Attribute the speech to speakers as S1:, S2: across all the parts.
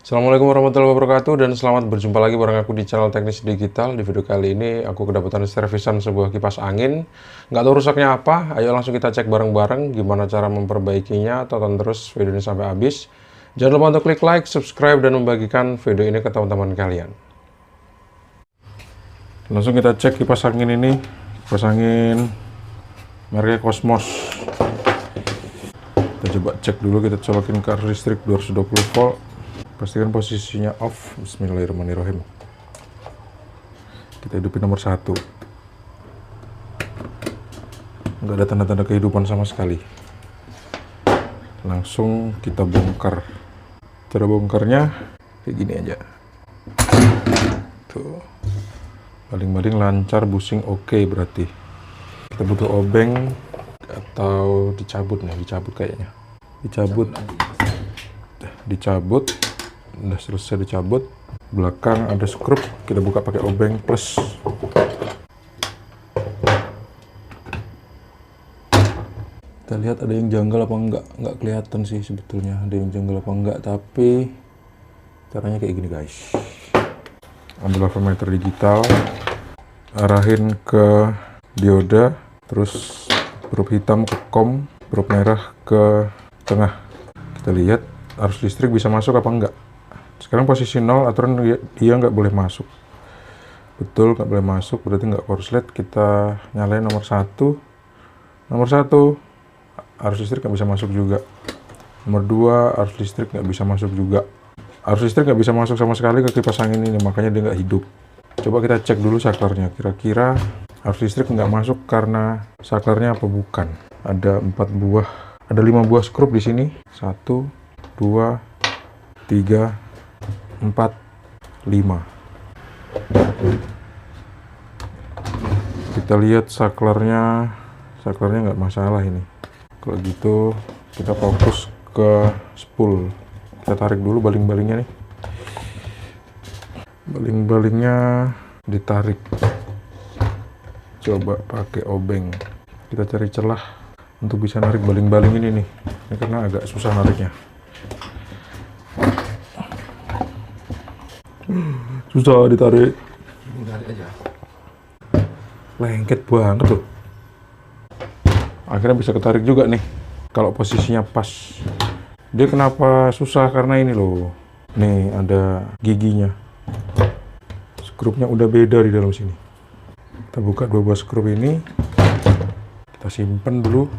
S1: Assalamualaikum warahmatullahi wabarakatuh dan selamat berjumpa lagi bareng aku di channel Teknis Digital. Di video kali ini aku kedapatan servisan sebuah kipas angin. Nggak tahu rusaknya apa, ayo langsung kita cek bareng-bareng gimana cara memperbaikinya. Tonton terus video ini sampai habis. Jangan lupa untuk klik like, subscribe, dan membagikan video ini ke teman-teman kalian. Langsung kita cek kipas angin ini. Kipas angin mereknya Cosmos. Kita coba cek dulu, kita colokin ke arus listrik 220 volt. Pastikan posisinya off. Bismillahirrahmanirrahim. Kita hidupin nomor 1. Nggak ada tanda-tanda kehidupan sama sekali. Langsung kita bongkar. Cara bongkarnya kayak gini aja. Tuh. Baling-baling lancar, busing oke berarti. Kita butuh obeng atau dicabut nih, dicabut kayaknya. Dicabut. Udah selesai dicabut, belakang ada skrup, kita buka pakai obeng plus. Kita lihat ada yang janggal apa enggak kelihatan sih sebetulnya ada yang janggal apa enggak, tapi caranya kayak gini guys. Ambil voltmeter digital, arahin ke dioda, terus probe hitam ke COM, probe merah ke tengah. Kita lihat arus listrik bisa masuk apa enggak. Sekarang posisi 0, aturan dia nggak boleh masuk. Betul, nggak boleh masuk, berarti nggak korslet. Kita nyalain nomor 1. Nomor 1, arus listrik nggak bisa masuk juga. Nomor 2, arus listrik nggak bisa masuk juga. Arus listrik nggak bisa masuk sama sekali ke kipas angin ini, makanya dia nggak hidup. Coba kita cek dulu saklarnya. Kira-kira arus listrik nggak masuk karena saklarnya apa bukan. Ada 5 buah skrup di sini. 1, 2, 3, 4, 5. Kita lihat saklarnya nggak masalah ini. Kalau gitu kita fokus ke spool. Kita tarik dulu baling-balingnya nih. Baling-balingnya ditarik. Coba pakai obeng. Kita cari celah untuk bisa narik baling-baling ini nih. Ini karena agak susah nariknya. Susah ditarik.
S2: Tarik aja.
S1: Lengket banget tuh. Akhirnya bisa ketarik juga nih. Kalau posisinya pas. Dia kenapa susah? Karena ini loh. Nih ada giginya. Skrupnya udah beda di dalam sini. Kita buka 2 buah skrup ini. Kita simpen dulu.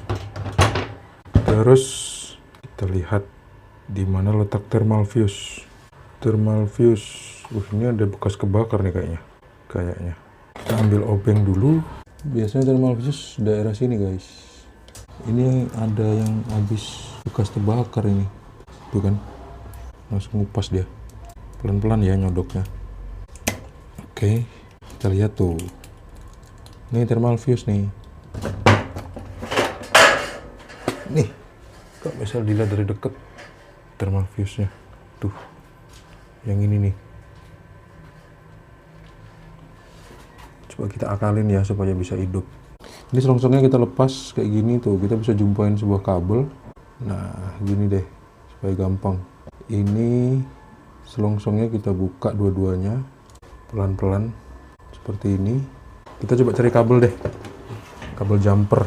S1: Terus kita lihat di mana letak thermal fuse. Ini ada bekas kebakar nih kayaknya. Kita ambil obeng dulu. Biasanya thermal fuse daerah sini guys. Ini ada yang habis bekas terbakar ini. Tuh kan, langsung ngupas dia. Pelan-pelan ya nyodoknya. Oke, kita lihat tuh. Ini thermal fuse nih. Nih, kok bisa dilihat dari deket thermal fuse-nya. Tuh, yang ini nih. Coba kita akalin ya supaya bisa hidup. Ini selongsongnya kita lepas kayak gini tuh. Kita bisa jumpain sebuah kabel. Nah, gini deh supaya gampang. Ini selongsongnya kita buka dua-duanya pelan-pelan seperti ini. Kita coba cari kabel deh. Kabel jumper.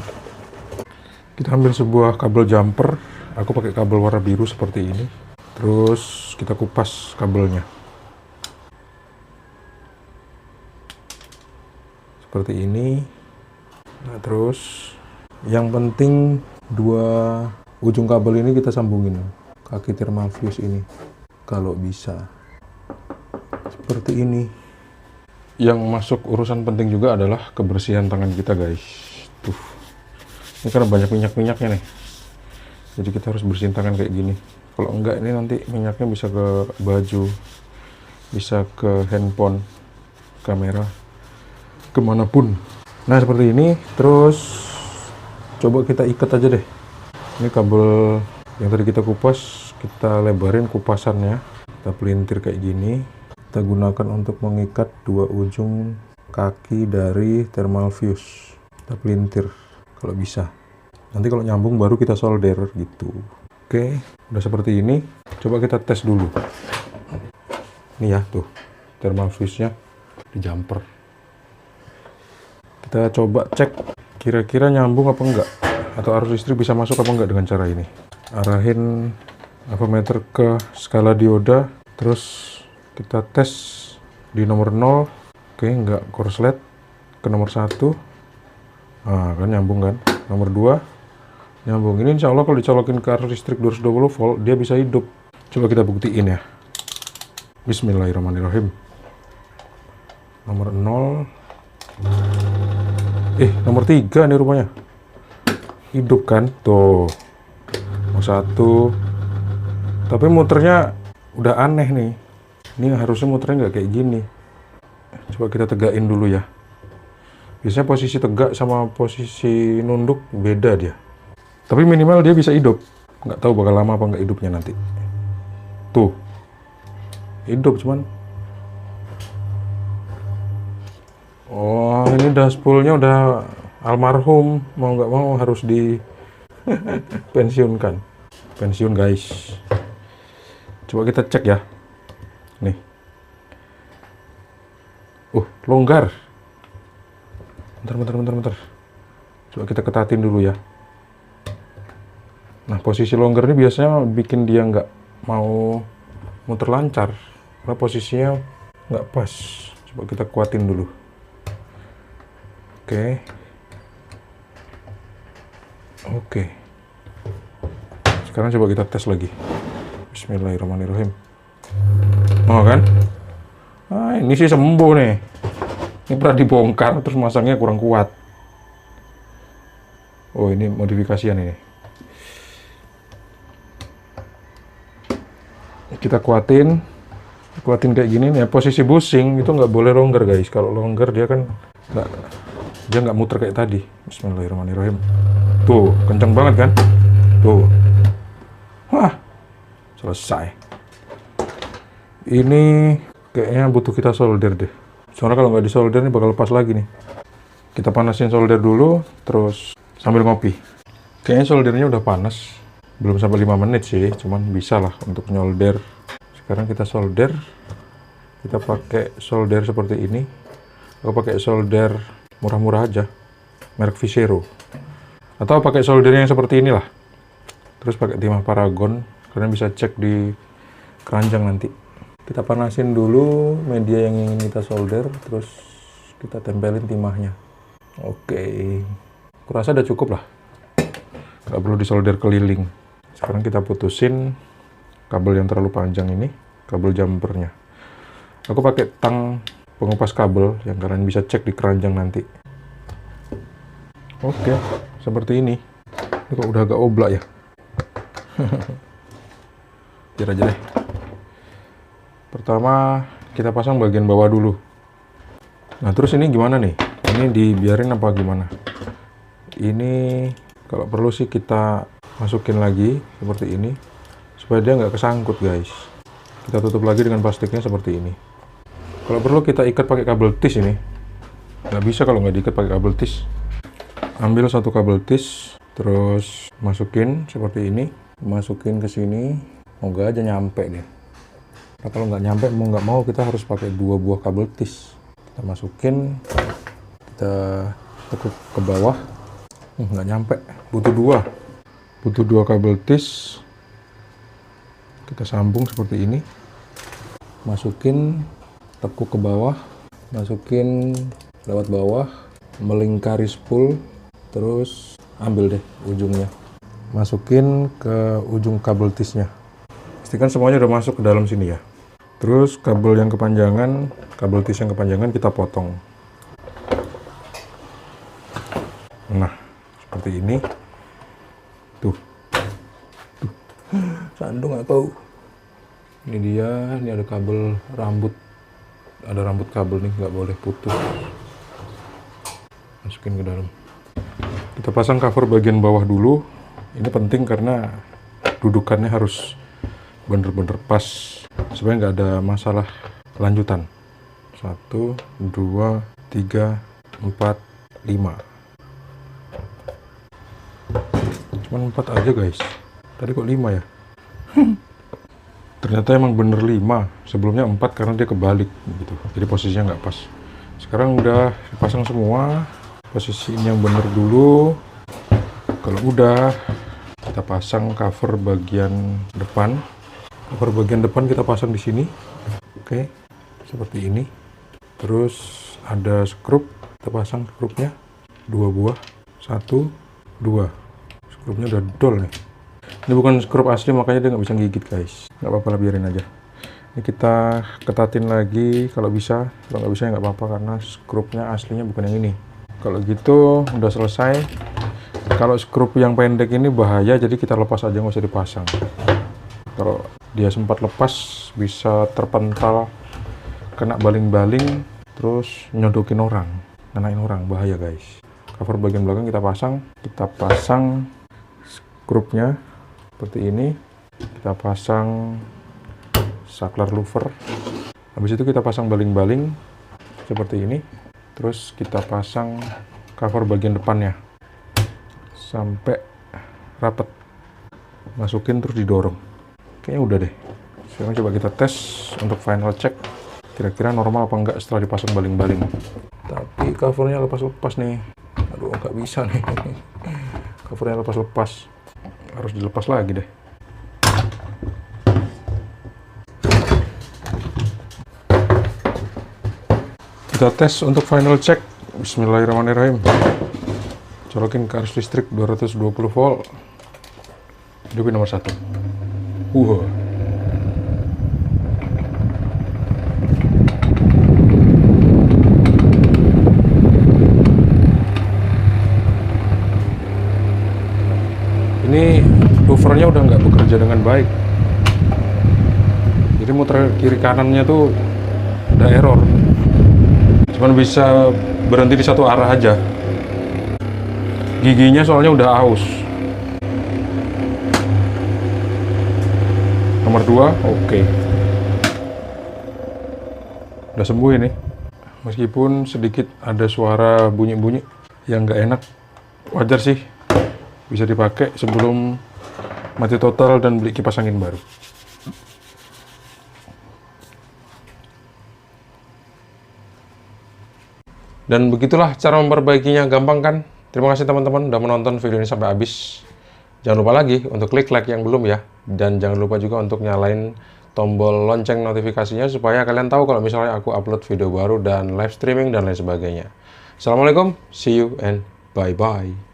S1: Kita ambil sebuah kabel jumper. Aku pakai kabel warna biru seperti ini. Terus kita kupas kabelnya. Seperti ini. Nah, terus yang penting 2 ujung kabel ini kita sambungin kaki thermal fuse ini kalau bisa seperti ini. Yang masuk urusan penting juga adalah kebersihan tangan kita guys. Tuh, ini karena banyak minyak-minyaknya nih, jadi kita harus bersihin tangan kayak gini. Kalau enggak ini nanti minyaknya bisa ke baju, bisa ke handphone, kamera, kemanapun. Nah seperti ini. Terus coba kita ikat aja deh. Ini kabel yang tadi kita kupas, kita lebarin kupasannya, kita pelintir kayak gini. Kita gunakan untuk mengikat 2 ujung kaki dari thermal fuse. Kita pelintir kalau bisa. Nanti kalau nyambung baru kita solder gitu. Oke, udah seperti ini. Coba kita tes dulu. Ini ya tuh thermal switch-nya di jumper. Kita coba cek kira-kira nyambung apa enggak, atau arus listrik bisa masuk apa enggak dengan cara ini. Arahin avometer ke skala dioda, terus kita tes di nomor 0. Oke, enggak korslet. Ke nomor 1. Nah, kan nyambung kan. Nomor 2 nyambung. Ini insya Allah kalau dicolokin ke arus listrik 220 volt dia bisa hidup. Coba kita buktiin ya. Bismillahirrahmanirrahim. Nomor 0. Nomor 3 nih rupanya. Hidup kan? Tuh. Nomor 1. Tapi muternya udah aneh nih. Ini harusnya muternya nggak kayak gini. Coba kita tegakin dulu ya. Biasanya posisi tegak sama posisi nunduk beda dia. Tapi minimal dia bisa hidup. Nggak tahu bakal lama apa nggak hidupnya nanti. Tuh. Hidup cuman. Oh, ini dashboardnya udah almarhum. Mau nggak mau harus di pensiunkan. Pensiun guys. Coba kita cek ya. Nih. Longgar. Bentar. Coba kita ketatin dulu ya. Nah, posisi longgar ini biasanya bikin dia nggak mau muter lancar. Karena posisinya nggak pas. Coba kita kuatin dulu. Oke. Sekarang coba kita tes lagi. Bismillahirrahmanirrahim. Oh kan? Ini sih sembuh nih. Ini pernah dibongkar terus masangnya kurang kuat. Oh, ini modifikasian ini. Kita kuatin kayak gini nih. Posisi busing itu nggak boleh longgar guys. Kalau longgar dia kan nggak muter kayak tadi. Bismillahirrahmanirrahim. Tuh, kenceng banget kan? Tuh. Wah, selesai. Ini kayaknya butuh kita solder deh. Soalnya kalau nggak disolder ini bakal lepas lagi nih. Kita panasin solder dulu, terus sambil ngopi. Kayaknya soldernya udah panas. Belum sampai 5 menit sih, cuman bisa lah untuk nyolder. Sekarang kita solder. Kita pakai solder seperti ini. Aku pakai solder murah-murah aja, merek Visero. Atau pakai soldernya yang seperti inilah. Terus pakai timah Paragon, kalian bisa cek di keranjang nanti. Kita panasin dulu media yang ingin kita solder, terus kita tempelin timahnya. Oke, kurasa udah cukup lah. Nggak perlu disolder keliling. Sekarang kita putusin kabel yang terlalu panjang ini, kabel jumpernya. Aku pakai tang pengupas kabel yang kalian bisa cek di keranjang nanti. Oke, seperti ini. Ini kok udah agak oblak ya. Biar aja deh. Pertama kita pasang bagian bawah dulu. Nah, terus ini gimana nih? Ini dibiarin apa gimana? Ini kalau perlu sih kita masukin lagi seperti ini supaya dia nggak kesangkut guys. Kita tutup lagi dengan plastiknya seperti ini. Kalau perlu kita ikat pakai kabel tis ini. Nggak bisa kalau nggak diikat pakai kabel tis. Ambil satu kabel tis, terus masukin seperti ini. Masukin ke sini. Moga aja nyampe deh. Nah, kalau nggak nyampe mau nggak mau kita harus pakai 2 buah kabel tis. Kita masukin, kita tekuk ke bawah. Nggak nyampe, butuh 2 kabel tis. Kita sambung seperti ini. Masukin, tekuk ke bawah, masukin lewat bawah, melingkari spool, terus ambil deh ujungnya. Masukin ke ujung kabel tisnya. Pastikan semuanya udah masuk ke dalam sini ya. Terus kabel yang kepanjangan, kabel tis yang kepanjangan kita potong. Nah, seperti ini. Tuh. Sandung aku. Ini dia, ini ada kabel rambut. Ada rambut kabel nih, nggak boleh putus. Masukin ke dalam. Kita pasang cover bagian bawah dulu. Ini penting karena dudukannya harus bener-bener pas supaya nggak ada masalah lanjutan. 1, 2, 3, 4, 5. Cuman 4 aja guys. Tadi kok 5 ya? Ternyata emang bener 5, sebelumnya 4 karena dia kebalik gitu, jadi posisinya nggak pas. Sekarang udah dipasang semua, posisiin yang bener dulu. Kalau udah, kita pasang cover bagian depan. Cover bagian depan kita pasang di sini, oke, seperti ini. Terus ada skrup, kita pasang skrupnya 2 buah, 1, 2. Skrupnya udah dol nih. Ini bukan skrup asli, makanya dia nggak bisa gigit guys. Nggak apa-apa lah, biarin aja. Ini kita ketatin lagi kalau bisa. Kalau nggak bisa ya nggak apa-apa, karena skrupnya aslinya bukan yang ini. Kalau gitu udah selesai. Kalau skrup yang pendek ini bahaya, jadi kita lepas aja, nggak usah dipasang. Kalau dia sempat lepas bisa terpental, kena baling-baling, terus nyodokin orang, ngenain orang, bahaya guys. Cover bagian belakang kita pasang skrupnya seperti ini. Kita pasang saklar louver. Habis itu kita pasang baling-baling seperti ini. Terus kita pasang cover bagian depannya sampai rapet. Masukin terus didorong. Kayaknya udah deh. Sekarang coba kita tes untuk final check. Kira-kira normal apa enggak setelah dipasang baling-baling. Tapi covernya lepas-lepas nih. Aduh, nggak bisa nih. Covernya lepas-lepas. Harus dilepas lagi deh. Kita tes untuk final check. Bismillahirrahmanirrahim. Colokin ke arus listrik 220 volt. Hidupin nomor 1. Ini louvernya udah nggak bekerja dengan baik. Jadi muter kiri kanannya tuh udah error. Cuman bisa berhenti di satu arah aja. Giginya soalnya udah aus. Nomor 2, oke. Udah sembuh ini. Meskipun sedikit ada suara bunyi-bunyi yang nggak enak. Wajar sih. Bisa dipakai sebelum mati total dan beli kipas angin baru. Dan begitulah cara memperbaikinya, gampang kan? Terima kasih teman-teman udah menonton video ini sampai habis. Jangan lupa lagi untuk klik like yang belum ya. Dan jangan lupa juga untuk nyalain tombol lonceng notifikasinya supaya kalian tahu kalau misalnya aku upload video baru dan live streaming dan lain sebagainya. Assalamualaikum, see you and bye-bye.